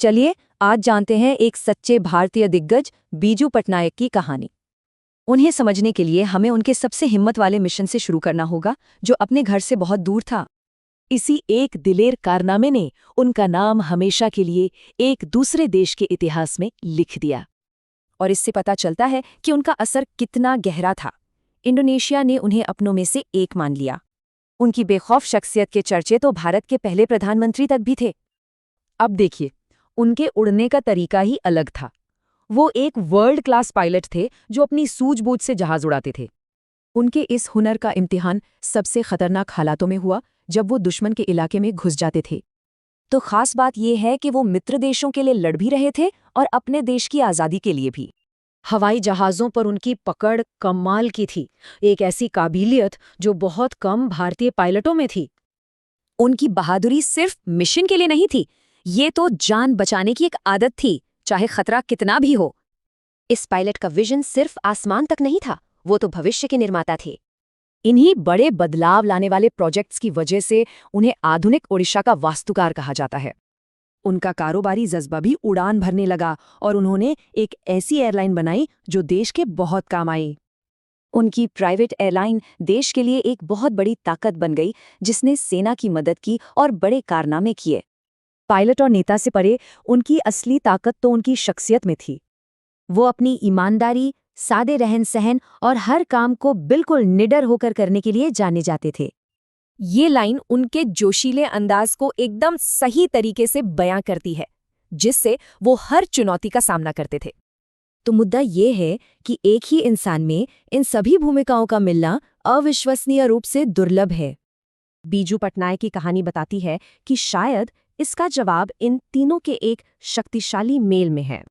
चलिए आज जानते हैं एक सच्चे भारतीय दिग्गज बीजू पटनायक की कहानी। उन्हें समझने के लिए हमें उनके सबसे हिम्मत वाले मिशन से शुरू करना होगा, जो अपने घर से बहुत दूर था। इसी एक दिलेर कारनामे ने उनका नाम हमेशा के लिए एक दूसरे देश के इतिहास में लिख दिया। और इससे पता चलता है कि उनका असर कितना गहरा था। इंडोनेशिया ने उन्हें अपनों में से एक मान लिया। उनकी बेखौफ शख्सियत के चर्चे तो भारत के पहले प्रधानमंत्री तक भी थे। अब देखिए, उनके उड़ने का तरीका ही अलग था। वो एक वर्ल्ड क्लास पायलट थे जो अपनी सूझबूझ से जहाज उड़ाते थे। उनके इस हुनर का इम्तिहान सबसे खतरनाक हालातों में हुआ, जब वो दुश्मन के इलाके में घुस जाते थे। तो खास बात यह है कि वो मित्र देशों के लिए लड़ भी रहे थे और अपने देश की आज़ादी के लिए भी। हवाई जहाज़ों पर उनकी पकड़ कमाल की थी, एक ऐसी काबिलियत जो बहुत कम भारतीय पायलटों में थी। उनकी बहादुरी सिर्फ मिशन के लिए नहीं थी, ये तो जान बचाने की एक आदत थी, चाहे खतरा कितना भी हो। इस पायलट का विजन सिर्फ आसमान तक नहीं था, वो तो भविष्य के निर्माता थे। इन्हीं बड़े बदलाव लाने वाले प्रोजेक्ट्स की वजह से उन्हें आधुनिक ओडिशा का वास्तुकार कहा जाता है। उनका कारोबारी जज्बा भी उड़ान भरने लगा और उन्होंने एक ऐसी एयरलाइन बनाई जो देश के बहुत काम आई। उनकी प्राइवेट एयरलाइन देश के लिए एक बहुत बड़ी ताकत बन गई, जिसने सेना की मदद की और बड़े कारनामे किए। पायलट और नेता से परे उनकी असली ताकत तो उनकी शख्सियत में थी। वो अपनी ईमानदारी, सादे रहन सहन और हर काम को बिल्कुल निडर होकर करने के लिए जाने जाते थे। ये लाइन उनके जोशीले अंदाज को एकदम सही तरीके से बयां करती है, जिससे वो हर चुनौती का सामना करते थे। तो मुद्दा ये है कि एक ही इंसान में इन सभी भूमिकाओं का मिलना अविश्वसनीय रूप से दुर्लभ है। बीजू पटनायक की कहानी बताती है कि शायद इसका जवाब इन तीनों के एक शक्तिशाली मेल में है।